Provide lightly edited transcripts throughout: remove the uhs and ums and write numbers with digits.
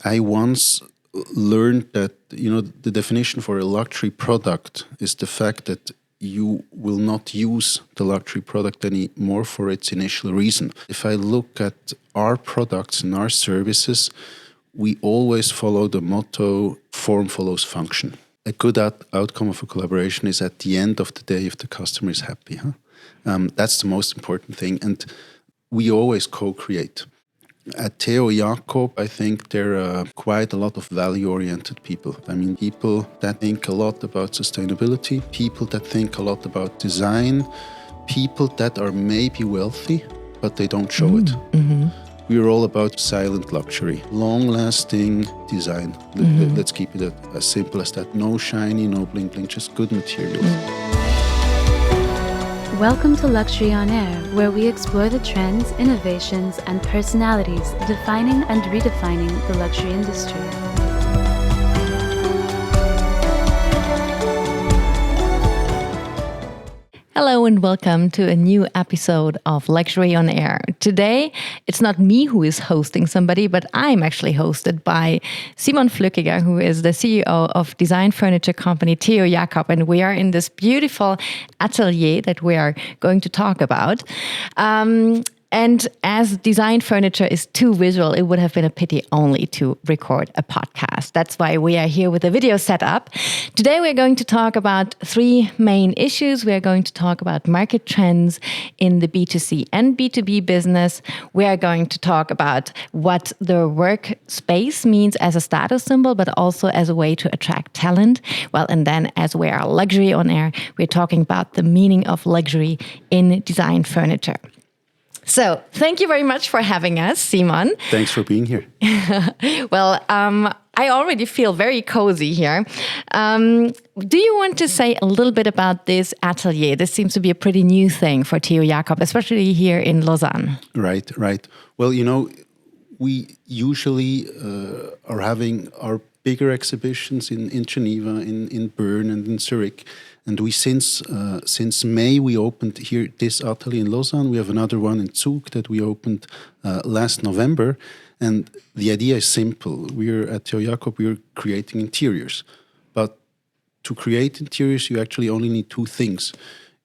I once learned that, the definition for a luxury product is the fact that you will not use the luxury product anymore for its initial reason. If I look at our products and our services, we always follow the motto, form follows function. A good outcome of a collaboration is at the end of the day if the customer is happy. That's the most important thing. And we always co-create. At Teo Jakob, I think there are quite a lot of value-oriented people. I mean, people that think a lot about sustainability, people that think a lot about design, people that are maybe wealthy, but they don't show it. Mm-hmm. We are all about silent luxury, long-lasting design. Mm-hmm. Let's keep it as simple as that. No shiny, no bling-bling, just good materials. Welcome to Luxury on Air, where we explore the trends, innovations, and personalities defining and redefining the luxury industry. Hello and welcome to a new episode of Luxury on Air. Today, it's not me who is hosting somebody, but I'm actually hosted by Simon Flückiger, who is the CEO of design furniture company Teo Jakob, and we are in this beautiful atelier that we are going to talk about. And as design furniture is too visual, it would have been a pity only to record a podcast. That's why we are here with a video setup. Today we're going to talk about three main issues. We are going to talk about market trends in the B2C and B2B business. We are going to talk about what the workspace means as a status symbol, but also as a way to attract talent. Well, and then as we are Luxury on Air, we're talking about the meaning of luxury in design furniture. So, thank you very much for having us, Simon. Thanks for being here. Well, I already feel very cozy here. Do you want to say a little bit about this atelier? This seems to be a pretty new thing for Teo Jakob, especially here in Lausanne. Right. Well, we usually are having our bigger exhibitions in Geneva, in Bern, and in Zurich. And we since May we opened here this atelier in Lausanne. We have another one in Zug that we opened last November. And the idea is simple. We're at Teo Jakob. We're creating interiors, but to create interiors, you actually only need two things.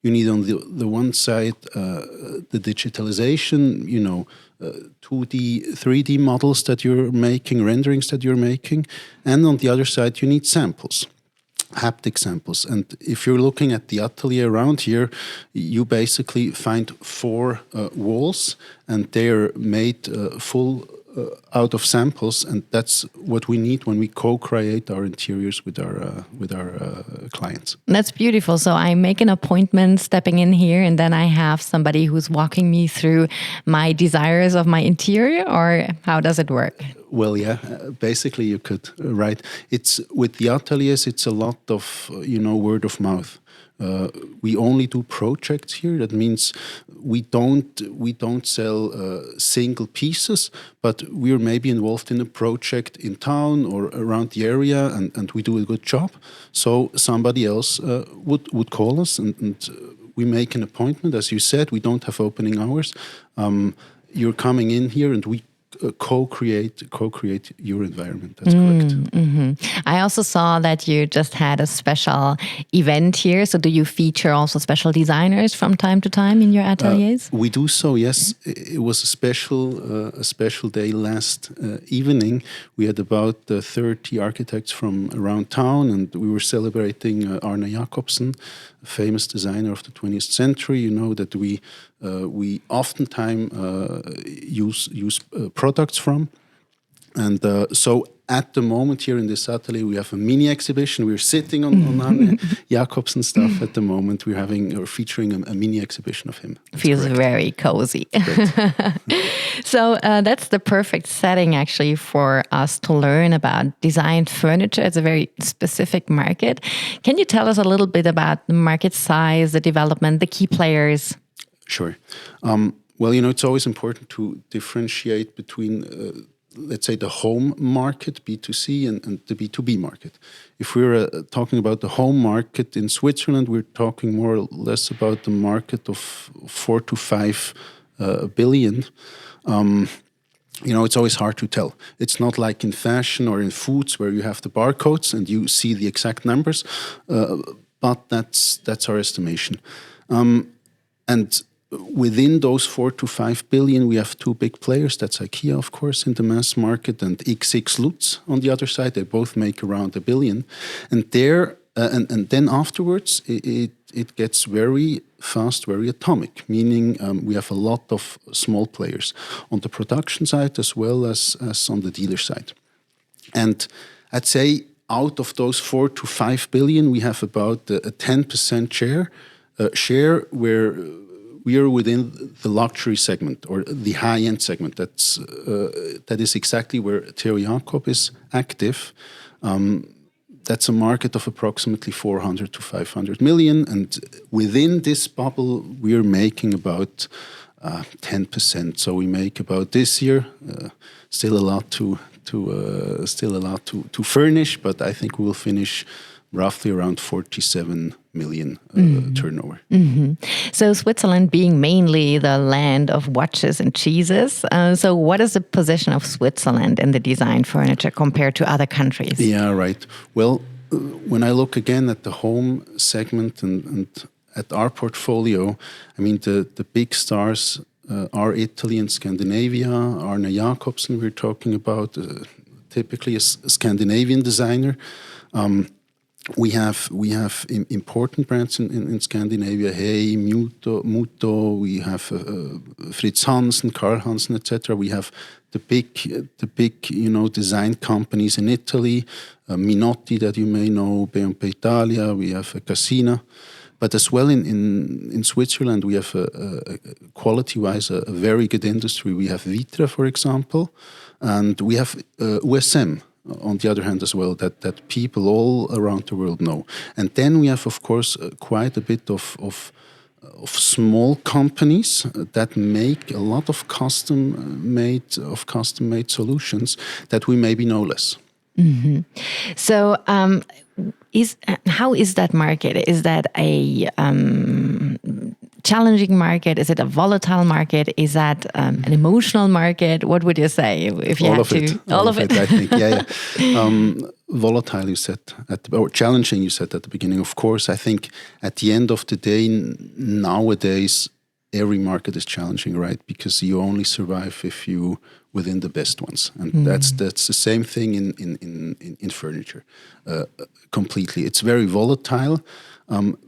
You need on the one side the digitalization, 2D, 3D models that you're making, renderings that you're making, and on the other side you need samples. Haptic samples. And if you're looking at the atelier around here, you basically find four walls, and they're made full out of samples, and that's what we need when we co-create our interiors with our clients. That's beautiful. So I make an appointment stepping in here, and then I have somebody who's walking me through my desires of my interior, or how does it work? Well, yeah, basically you could, right. It's with the ateliers, it's a lot of, word of mouth. We only do projects here. That means we don't sell single pieces, but we're maybe involved in a project in town or around the area, and we do a good job. So somebody else would call us, and we make an appointment. As you said, we don't have opening hours. You're coming in here, and we co-create your environment. That's correct. Mm-hmm. I also saw that you just had a special event here. So do you feature also special designers from time to time in your ateliers? We do so, yes. It was a special day last evening. We had about 30 architects from around town, and we were celebrating Arne Jacobsen, a famous designer of the 20th century. You know that we oftentimes use products from. And so at the moment here in this atelier, we have a mini exhibition. We're sitting on Arne Jacobsen stuff at the moment. We're featuring a mini exhibition of him. That's Feels correct. Very cozy. So that's the perfect setting actually for us to learn about design furniture. It's a very specific market. Can you tell us a little bit about the market size, the development, the key players? Sure. Well, it's always important to differentiate between, let's say, the home market, B2C, and the B2B market. If we're talking about the home market in Switzerland, we're talking more or less about the market of 4 to 5 billion. it's always hard to tell. It's not like in fashion or in foods where you have the barcodes and you see the exact numbers, but that's our estimation. And within those 4 to 5 billion, we have two big players. That's IKEA, of course, in the mass market, and XX Lutz on the other side. They both make around 1 billion. And there, and then afterwards, it gets very fast, very atomic, meaning we have a lot of small players on the production side as well as on the dealer side. And I'd say out of those 4 to 5 billion, we have about a 10% share where we are within the luxury segment or the high-end segment. That is exactly where Teo Jakob is active. That's a market of approximately 400 to 500 million. And within this bubble, we're making about 10%. So we make about this year, still a lot to furnish, but I think we will finish roughly around 47 million turnover. Mm-hmm. So Switzerland being mainly the land of watches and cheeses. So what is the position of Switzerland in the design furniture compared to other countries? Yeah, right. Well, when I look again at the home segment and at our portfolio, I mean, the big stars are Italy and Scandinavia. Arne Jacobsen we're talking about, typically a Scandinavian designer. We have important brands in Scandinavia. Hey, Muto. We have Fritz Hansen, Karl Hansen, etc. We have the big design companies in Italy, Minotti that you may know, B&P Italia. We have Cassina, but as well in Switzerland we have quality-wise a very good industry. We have Vitra, for example, and we have USM. On the other hand as well, that people all around the world know. And then we have, of course, quite a bit of small companies that make a lot of custom-made solutions that we maybe know less. Mm-hmm. So how is that market? Is that a challenging market? Is it a volatile market? Is that an emotional market? What would you say if you all had of to? It. All of it, I think. Yeah. Volatile, you said, or challenging, you said at the beginning. Of course, I think at the end of the day, nowadays, every market is challenging, right? Because you only survive if you within the best ones, and that's the same thing in furniture. Completely, it's very volatile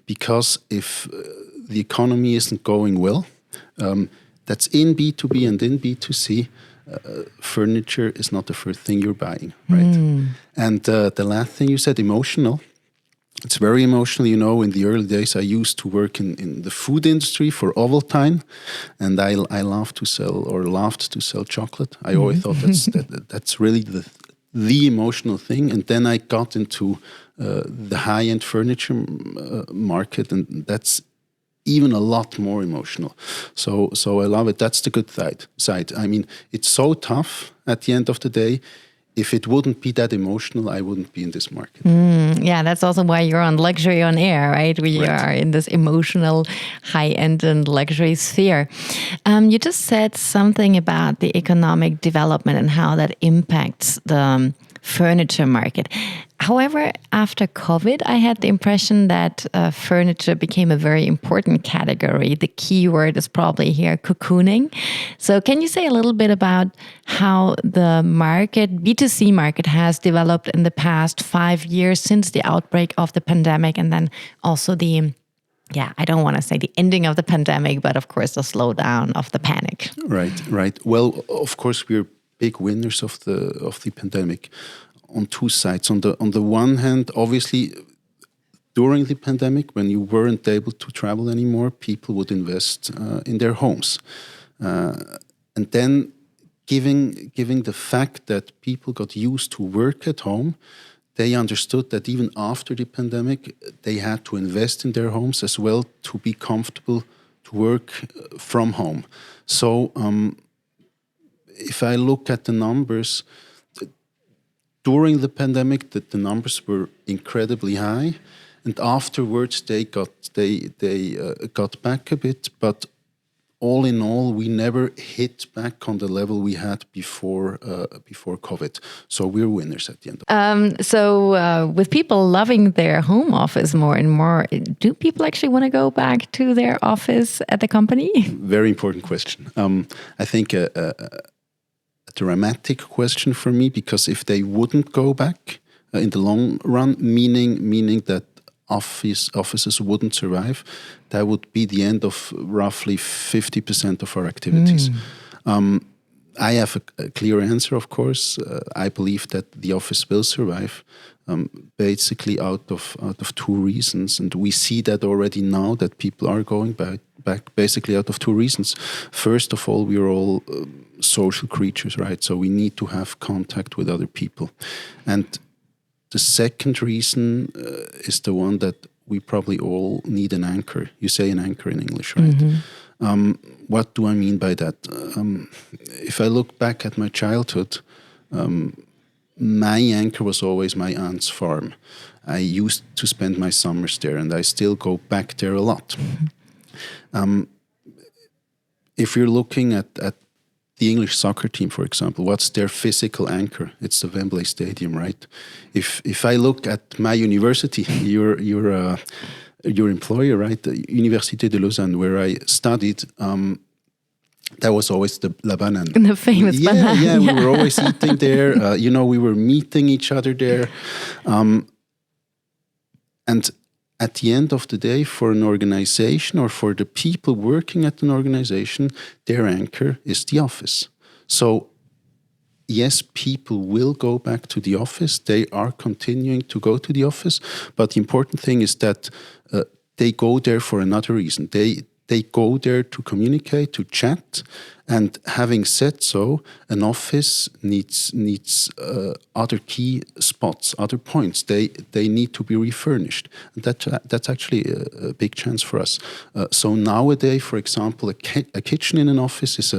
because if the economy isn't going well, that's in B2B and in B2C. Furniture is not the first thing you're buying, right? And the last thing you said, emotional. It's very emotional. In the early days, I used to work in the food industry for Ovaltine, and I loved to sell chocolate. I always thought that's really the emotional thing. And then I got into the high-end furniture market, and that's even a lot more emotional. So I love it. That's the good side. I mean, it's so tough at the end of the day. If it wouldn't be that emotional, I wouldn't be in this market. Yeah, that's also why you're on Luxury on Air, right? We are in this emotional, high-end and luxury sphere. You just said something about the economic development and how that impacts the furniture market. However, after COVID, I had the impression that furniture became a very important category. The key word is probably here, cocooning. So can you say a little bit about how the market, B2C market, has developed in the past 5 years since the outbreak of the pandemic, and then also I don't want to say the ending of the pandemic, but of course the slowdown of the panic. Right. Well, of course, we're big winners of the pandemic on two sides. On the one hand, obviously, during the pandemic, when you weren't able to travel anymore, people would invest in their homes, and then giving the fact that people got used to work at home, they understood that even after the pandemic, they had to invest in their homes as well to be comfortable to work from home. So if I look at the numbers, during the pandemic, the numbers were incredibly high, and afterwards they got back a bit. But all in all, we never hit back on the level we had before COVID. So we're winners at the end. With people loving their home office more and more, do people actually want to go back to their office at the company? Very important question. I think a dramatic question for me, because if they wouldn't go back in the long run, meaning that offices wouldn't survive, that would be the end of roughly 50% of our activities. I have a clear answer, of course. I believe that the office will survive, basically out of two reasons, and we see that already now that people are going back basically out of two reasons. First of all, we are all social creatures, right? So we need to have contact with other people, and the second reason is the one that we probably all need an anchor. You say an anchor in English, right? What do I mean by that? If I look back at my childhood, my anchor was always my aunt's farm. I used to spend my summers there, and I still go back there a lot. If you're looking at the English soccer team, for example, what's their physical anchor? It's the Wembley Stadium, right? If I look at my university, your employer, right, the Université de Lausanne, where I studied, that was always La Banane. The famous banana. Yeah, we were always eating there. We were meeting each other there. And at the end of the day, for an organization or for the people working at an organization, their anchor is the office. So yes, people will go back to the office. They are continuing to go to the office. But the important thing is that they go there for another reason. They go there to communicate, to chat. And having said so, an office needs other key spots, other points. They need to be refurnished. And that's actually a big chance for us. So nowadays, for example, a kitchen in an office is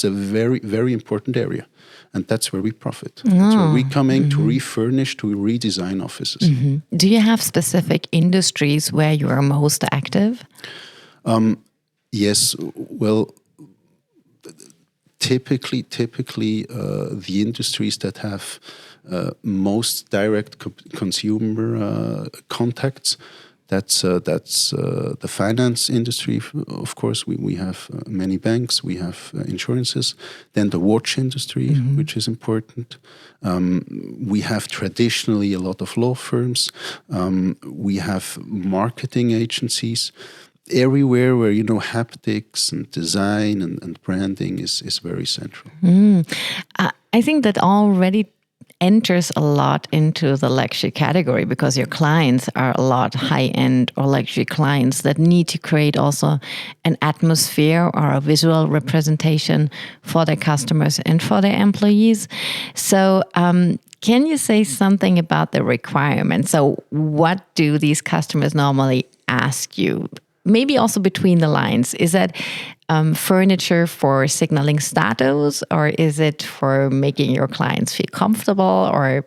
a very, very important area. And that's where we profit. That's where we come in to refurnish, to redesign offices. Do you have specific industries where you are most active? Yes. Well, typically, the industries that have most direct consumer contacts. That's the finance industry. Of course, we have many banks, we have insurances. Then the watch industry, which is important. We have traditionally a lot of law firms. We have marketing agencies. Everywhere where, haptics and design and branding is very central. I think that already enters a lot into the luxury category, because your clients are a lot high-end or luxury clients that need to create also an atmosphere or a visual representation for their customers and for their employees. So can you say something about the requirements? So what do these customers normally ask you? Maybe also between the lines. Is that furniture for signaling status, or is it for making your clients feel comfortable? Or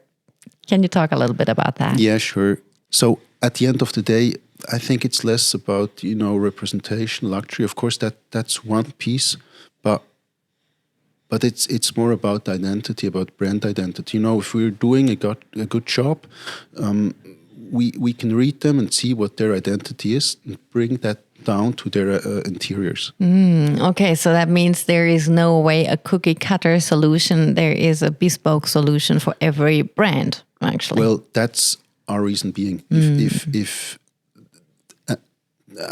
can you talk a little bit about that? Yeah, sure. So at the end of the day, I think it's less about, representation, luxury. Of course, that's one piece, but it's more about identity, about brand identity. If we're doing a good job, we can read them and see what their identity is and bring that down to their interiors. Okay, so that means there is no way a cookie cutter solution. There is a bespoke solution for every brand, actually. Well, that's our reason being.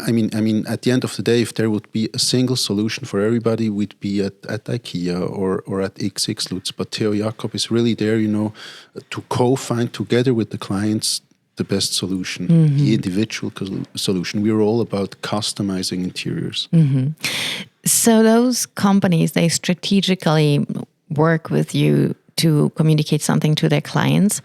I mean, at the end of the day, if there would be a single solution for everybody, we'd be at IKEA or at XX Lutz. But Teo Jakob is really there, to co-find together with the clients the best solution, the individual solution. We're all about customizing interiors. So those companies, they strategically work with you to communicate something to their clients.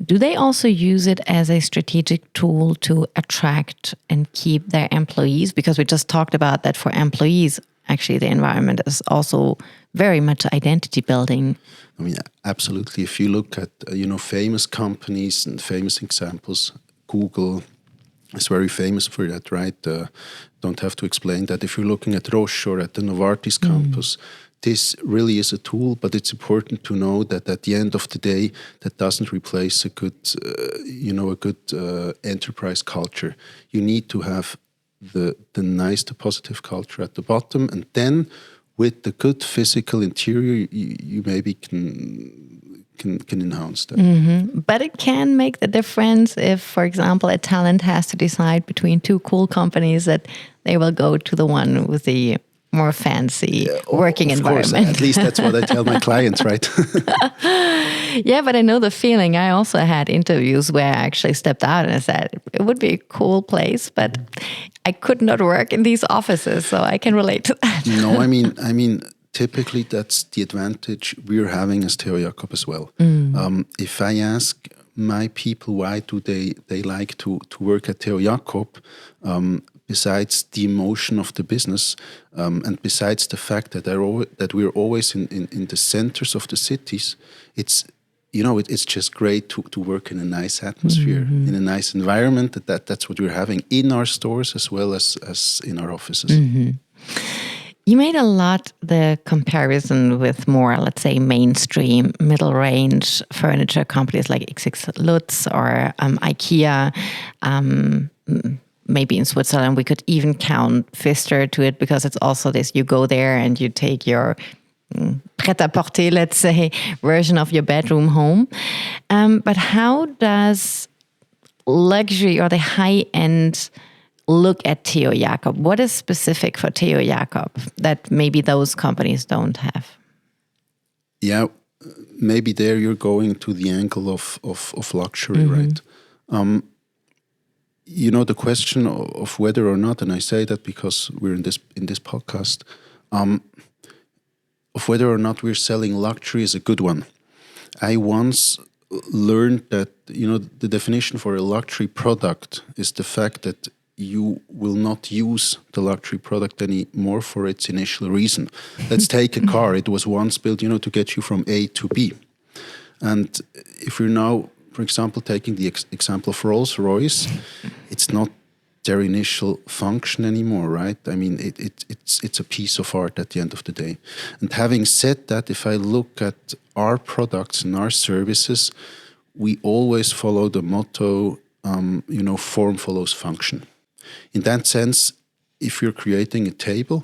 Do they also use it as a strategic tool to attract and keep their employees? Because we just talked about that for employees, actually the environment is also very much identity building. I mean, absolutely. If you look at, famous companies and famous examples, Google, is very famous for that, right? Don't have to explain that. If you're looking at Roche or at the Novartis campus, this really is a tool, but it's important to know that at the end of the day, that doesn't replace a good, enterprise culture. You need to have the nice, the positive culture at the bottom, and then with the good physical interior, you maybe can enhance that. But it can make the difference if, for example, a talent has to decide between two cool companies that they will go to the one with the more fancy working environment. Course, at least that's what I tell my clients, right? Yeah, but I know the feeling. I also had interviews where I actually stepped out and I said, it would be a cool place, but I could not work in these offices, so I can relate to that. No, I mean, typically that's the advantage we're having as Teo Jakob as well. If I ask my people why do they like to work at Teo Jakob, besides the emotion of the business, and besides the fact that we're always in the centers of the cities, it's just great to work in a nice atmosphere, in a nice environment. That's what we're having in our stores as well as in our offices. You made a lot the comparison with more, let's say, mainstream, middle range furniture companies like XX Lutz or IKEA. Maybe in Switzerland, we could even count Pfister to it because it's also this, you go there and you take your prêt-à-porter, let's say, version of your bedroom home. But how does luxury or the high-end look at Teo Jakob? What is specific for Teo Jakob that maybe those companies don't have? Yeah, maybe there you're going to the angle of luxury, right? The question of whether or not, and I say that because we're in this podcast, of whether or not we're selling luxury is a good one. I once learned that the definition for a luxury product is the fact that you will not use the luxury product anymore for its initial reason. Let's take a car. It was once built, to get you from A to B. And if you're now, for example, taking the example of Rolls-Royce, it's not their initial function anymore, right? I mean, it's a piece of art at the end of the day. And having said that, if I look at our products and our services, we always follow the motto, form follows function. In that sense, if you're creating a table,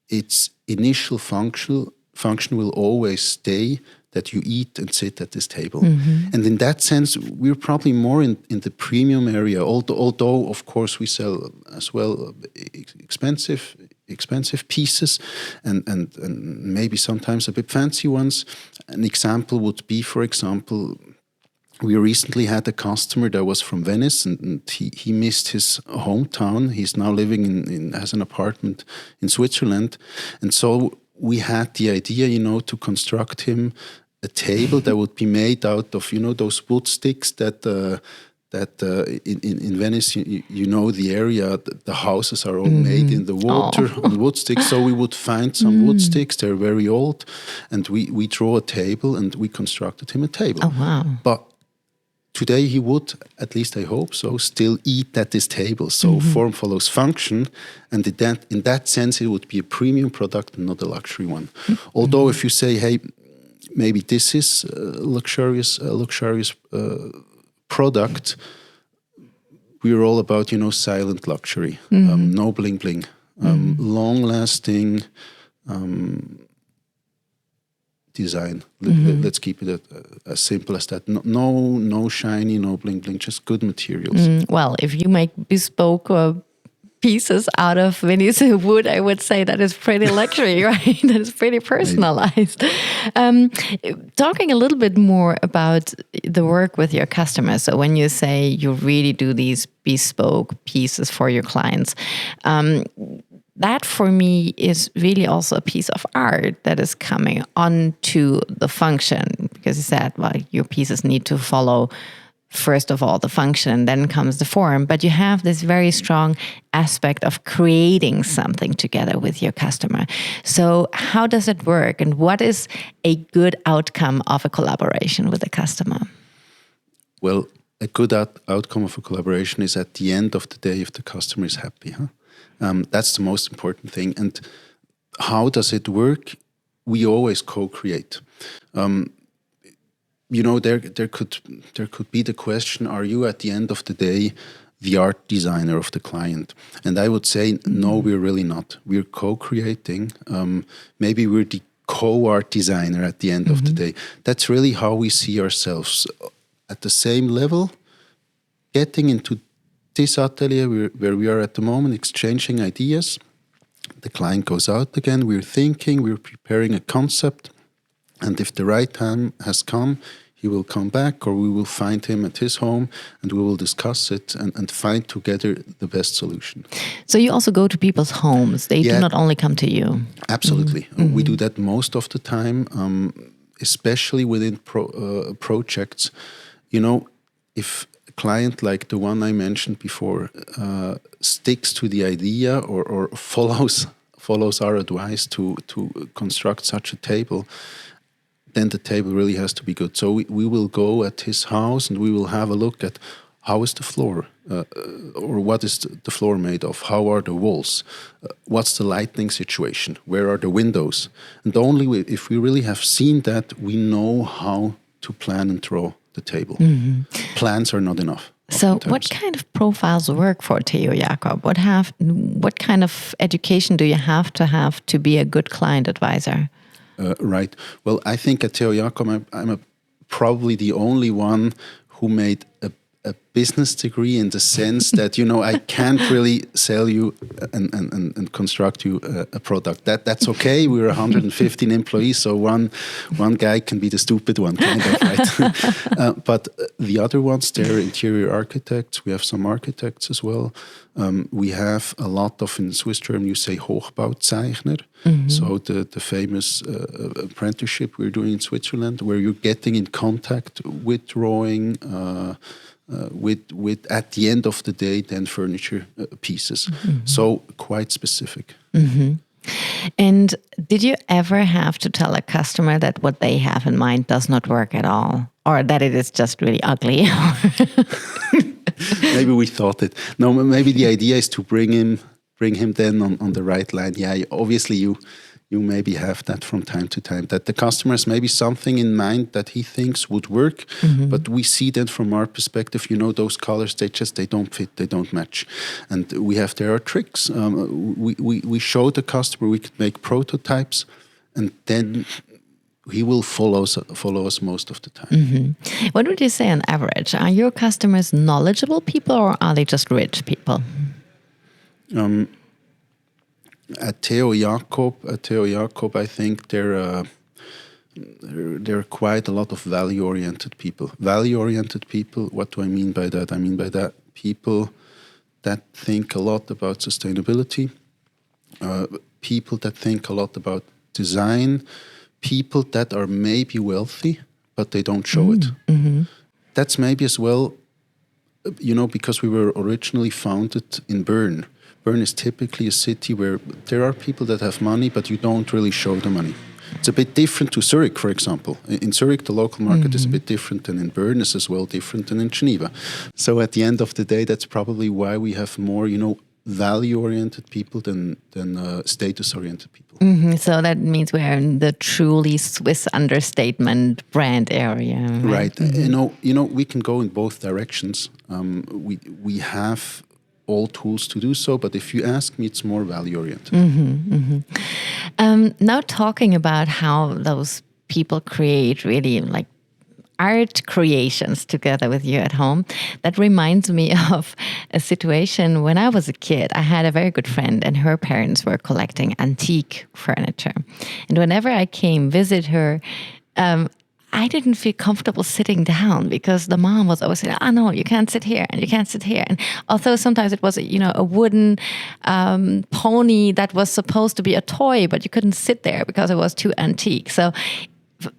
its initial function will always stay that you eat and sit at this table. And in that sense, we're probably more in the premium area, although of course we sell as well expensive pieces and maybe sometimes a bit fancy ones. An example would be, for example, we recently had a customer that was from Venice and he missed his hometown. He's now living has an apartment in Switzerland. And so we had the idea, to construct him a table that would be made out of, those wood sticks that in Venice, the area, the houses are all made in the water on wood sticks. So we would find some wood sticks, they're very old, and we draw a table and we constructed him a table. Oh, wow. But today he would, at least I hope so, still eat at this table. So form follows function, and in that sense it would be a premium product and not a luxury one. Although if you say, hey, maybe this is a luxurious product, we're all about, silent luxury, no bling bling, long lasting design. Let's keep it as simple as that. No shiny, no bling bling, just good materials. Well, if you make bespoke pieces out of Venice wood, I would say that is pretty luxury, right? That is pretty personalized. Talking a little bit more about the work with your customers. So when you say you really do these bespoke pieces for your clients, that for me is really also a piece of art that is coming onto the function, because you said, well, your pieces need to follow first of all the function, then comes the form, but you have this very strong aspect of creating something together with your customer. So how does it work, and what is a good outcome of a collaboration with a customer? Well, a good outcome of a collaboration is at the end of the day if the customer is happy. That's the most important thing. And how does it work? We always co-create. There could be the question: are you at the end of the day the art designer of the client? And I would say no, we're really not. We're co-creating. Maybe we're the co-art designer at the end of the day. That's really how we see ourselves, at the same level, getting into this atelier where we are at the moment, exchanging ideas. The client goes out again, we're thinking, we're preparing a concept, and if the right time has come, he will come back, or we will find him at his home and we will discuss it and find together the best solution. So you also go to people's homes. They do not only come to you. Absolutely. We do that most of the time, especially within projects. If a client like the one I mentioned before sticks to the idea or follows our advice to construct such a table, then the table really has to be good. So we will go at his house and we will have a look at how is the floor, or what is the floor made of? How are the walls? What's the lighting situation? Where are the windows? And only if we really have seen that, we know how to plan and draw the table. Plans are not enough. So what kind of profiles work for Teo Jakob? What kind of education do you have to be a good client advisor? Right. Well, I think at Teo Jakob, I'm probably the only one who made a business degree, in the sense that, I can't really sell you and construct you a product. That's okay. We're 115 employees, so one guy can be the stupid one, kind of, right? But the other ones, they're interior architects. We have some architects as well. We have a lot of, in Swiss term, you say Hochbauzeichner. So the famous apprenticeship we're doing in Switzerland, where you're getting in contact with drawing, with at the end of the day, then furniture pieces. So quite specific. And did you ever have to tell a customer that what they have in mind does not work at all, or that it is just really ugly? Maybe we thought it. No, maybe the idea is to bring him then on the right line. Yeah, obviously you maybe have that from time to time, that the customer has maybe something in mind that he thinks would work, but we see that from our perspective, those colors, they don't fit, they don't match. And there are tricks. We show the customer, we could make prototypes, and then he will follow us most of the time. What would you say on average? Are your customers knowledgeable people, or are they just rich people? At Teo Jakob, I think there are quite a lot of value-oriented people. Value-oriented people, what do I mean by that? I mean by that people that think a lot about sustainability, people that think a lot about design, people that are maybe wealthy, but they don't show it. That's maybe as well, because we were originally founded in Bern. Bern is typically a city where there are people that have money, but you don't really show the money. It's a bit different to Zurich, for example. In Zurich, the local market is a bit different than in Bern. It's as well different than in Geneva. So at the end of the day, that's probably why we have more, value-oriented people than status-oriented people. So that means we're in the truly Swiss understatement brand area. Right. We can go in both directions. We have all tools to do so, but if you ask me, it's more value-oriented. Now talking about how those people create really like art creations together with you at home, that reminds me of a situation when I was a kid. I had a very good friend and her parents were collecting antique furniture. And whenever I came visit her, I didn't feel comfortable sitting down because the mom was always saying, no, you can't sit here and you can't sit here. And although sometimes it was, a wooden pony that was supposed to be a toy, but you couldn't sit there because it was too antique. So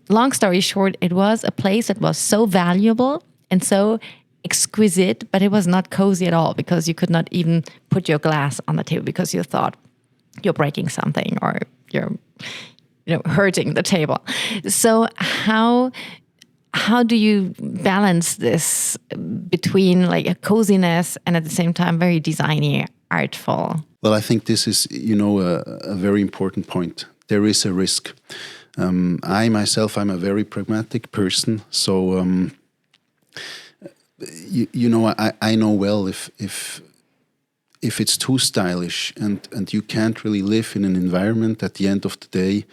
long story short, it was a place that was so valuable and so exquisite, but it was not cozy at all because you could not even put your glass on the table because you thought you're breaking something or you're hurting the table. So how how do you balance this between like a coziness and at the same time very designy, artful? Well, I think this is, a very important point. There is a risk. I myself, I'm a very pragmatic person, so I know well if it's too stylish and you can't really live in an environment, at the end of the day,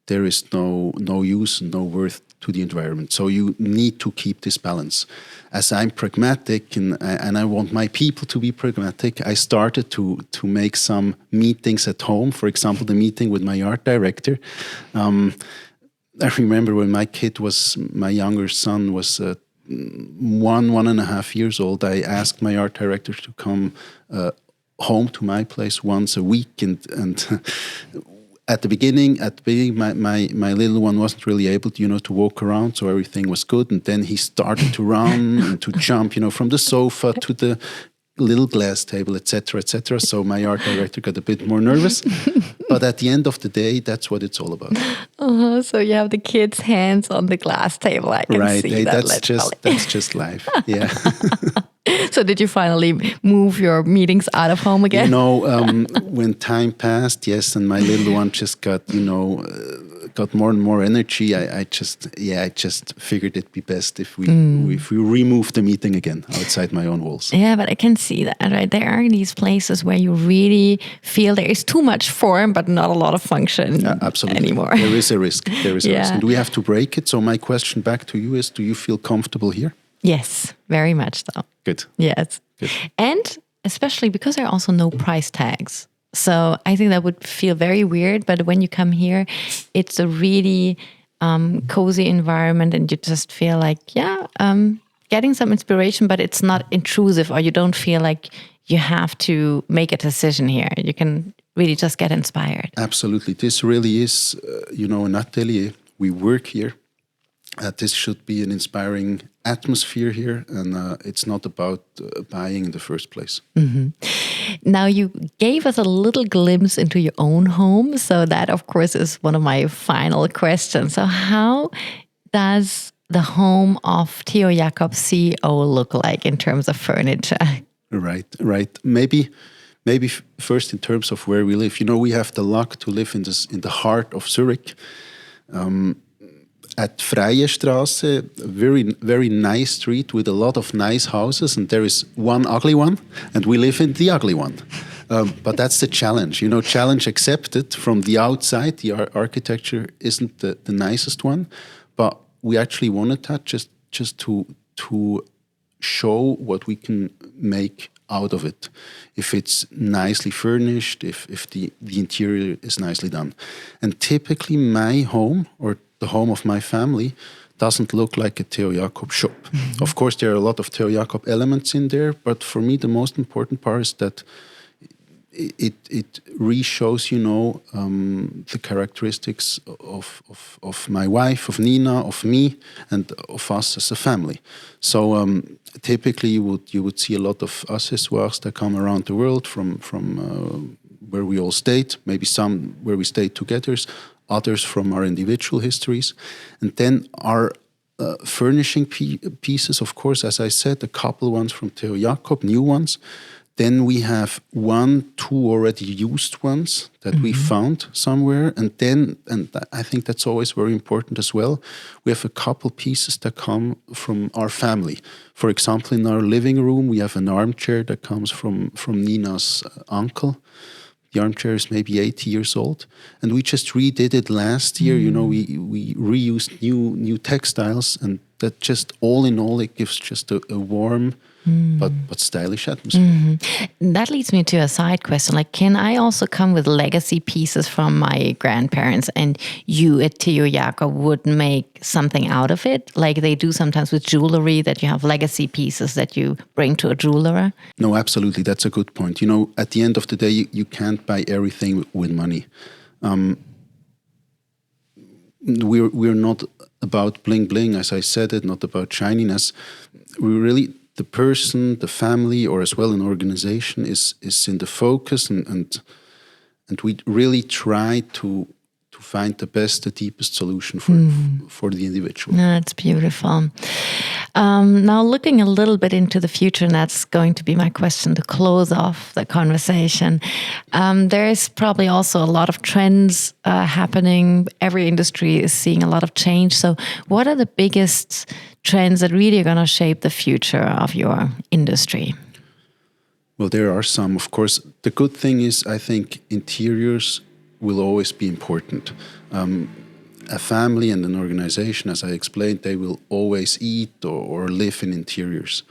there is no use and no worth to the environment. So you need to keep this balance. As I'm pragmatic and I want my people to be pragmatic, I started to make some meetings at home. For example, the meeting with my art director. I remember when my younger son was 1.5 years old, I asked my art director to come home to my place once a week, and at the beginning, my little one wasn't really able to walk around, so everything was good. And then he started to run and to jump, from the sofa to the little glass table, etc., etc. So my art director got a bit more nervous. But at the end of the day, that's what it's all about. So you have the kids' hands on the glass table. I can see that. That's just life. Yeah. So did you finally move your meetings out of home again? When time passed, yes, and my little one just got more and more energy. I just figured it'd be best if we remove the meeting again outside my own walls. Yeah, but I can see that, right? There are these places where you really feel there is too much form, but not a lot of function absolutely. Anymore. There is a risk. Risk. And we have to break it. So my question back to you is, do you feel comfortable here? Yes, very much so. Good. Yes. Good. And especially because there are also no price tags. So I think that would feel very weird. But when you come here, it's a really cozy environment and you just feel like, getting some inspiration, but it's not intrusive, or you don't feel like you have to make a decision here. You can really just get inspired. Absolutely. This really is, an atelier. We work here. This should be an inspiring atmosphere here, and it's not about buying in the first place. Mm-hmm. Now, you gave us a little glimpse into your own home, so that, of course, is one of my final questions. So how does the home of Teo Jakob, CEO, look like in terms of furniture? Right. Maybe first in terms of where we live. We have the luck to live in the heart of Zurich. At Freie Straße, a very, very nice street with a lot of nice houses, and there is one ugly one, and we live in the ugly one. But that's the challenge. Challenge accepted. From the outside, the architecture isn't the nicest one, but we actually wanted that just to show what we can make out of it. If it's nicely furnished, if the interior is nicely done. And typically my home, or the home of my family, doesn't look like a Teo Jakob shop. Mm-hmm. Of course, there are a lot of Teo Jakob elements in there, but for me, the most important part is that it re-shows, the characteristics of my wife, of Nina, of me, and of us as a family. So typically, you would see a lot of accessoires that come around the world from where we all stayed. Maybe some where we stayed together. Others from our individual histories. And then our furnishing pieces, of course, as I said, a couple ones from Teo Jakob, new ones. Then we have 1-2 already used ones that we found somewhere. And then, and I think that's always very important as well, we have a couple pieces that come from our family. For example, in our living room, we have an armchair that comes from Nina's uncle. The armchair is maybe 80 years old, and we just redid it last year. We reused new textiles, and that just all in all, it gives just a warm but stylish atmosphere. Mm-hmm. That leads me to a side question. Like, can I also come with legacy pieces from my grandparents, and you at Teo Jakob would make something out of it? Like they do sometimes with jewelry, that you have legacy pieces that you bring to a jeweler? No, absolutely. That's a good point. At the end of the day, you can't buy everything with money. We're not about bling bling, as I said it, not about shininess. We really, the person, the family, or as well an organization is in the focus, and we really try to find the best, the deepest solution for the individual. That's beautiful. Now, looking a little bit into the future, and that's going to be my question to close off the conversation. There is probably also a lot of trends happening. Every industry is seeing a lot of change. So what are the biggest trends that really are going to shape the future of your industry? Well, there are some. Of course, the good thing is, I think interiors will always be important. A family and an organization, as I explained, they will always eat or live in interiors.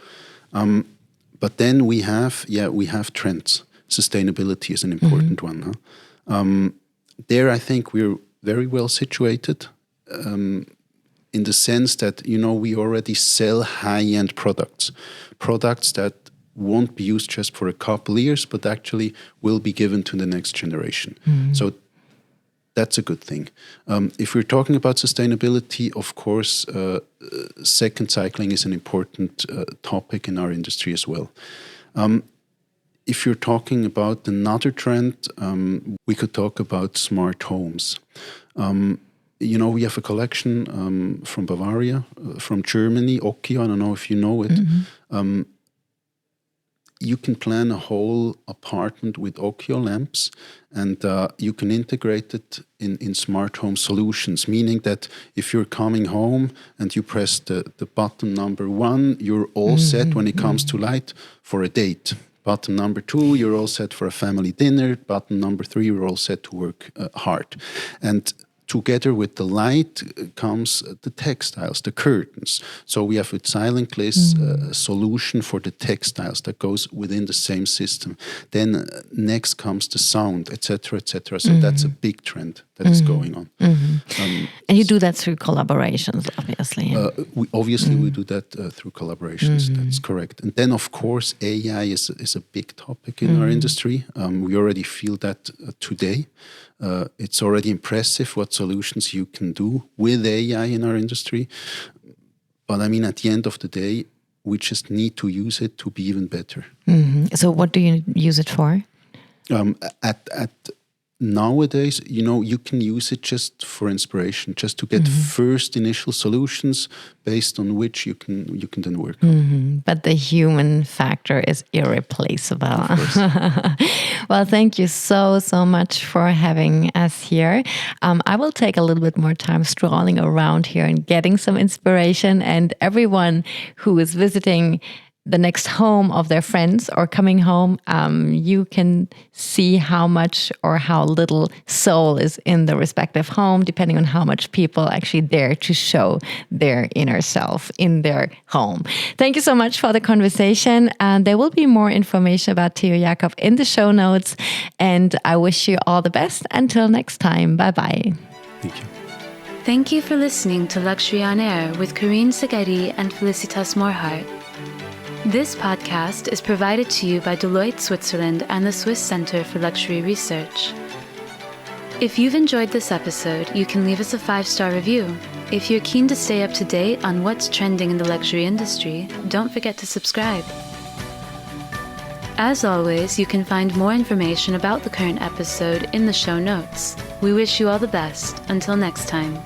But then we have trends. Sustainability is an important one. There, I think we're very well situated in the sense that, we already sell high-end products that won't be used just for a couple years, but actually will be given to the next generation. So that's a good thing. If we're talking about sustainability, of course, second cycling is an important topic in our industry as well. If you're talking about another trend, we could talk about smart homes. We have a collection from Bavaria, from Germany, Okkio, I don't know if you know it. You can plan a whole apartment with Okkio lamps, and you can integrate it in smart home solutions, meaning that if you're coming home and you press the button number 1, you're all set when it comes to light for a date. Button number 2, you're all set for a family dinner. Button number 3, you're all set to work hard. And together with the light comes the textiles, the curtains. So we have with Silent Gliss a solution for the textiles that goes within the same system. Then next comes the sound, etc., etc. So that's a big trend that is going on. And you do that through collaborations, obviously. We do that through collaborations. That's correct. And then, of course, AI is a big topic in our industry. We already feel that today. It's already impressive what solutions you can do with AI in our industry. But I mean, at the end of the day, we just need to use it to be even better. So what do you use it for? Nowadays, you can use it just for inspiration, just to get first initial solutions based on which you can then work on. But the human factor is irreplaceable. Of course. Well, thank you so much for having us here. I will take a little bit more time strolling around here and getting some inspiration. And everyone who is visiting the next home of their friends or coming home, you can see how much or how little soul is in the respective home, depending on how much people actually dare to show their inner self in their home. Thank you so much for the conversation. And there will be more information about Teo Jakob in the show notes. And I wish you all the best. Until next time. Bye-bye. Thank you. Thank you for listening to Luxury on Air with Corinne Segedi and Felicitas Morhart. This podcast is provided to you by Deloitte Switzerland and the Swiss Center for Luxury Research. If you've enjoyed this episode, you can leave us a 5-star review. If you're keen to stay up to date on what's trending in the luxury industry, don't forget to subscribe. As always, you can find more information about the current episode in the show notes. We wish you all the best. Until next time.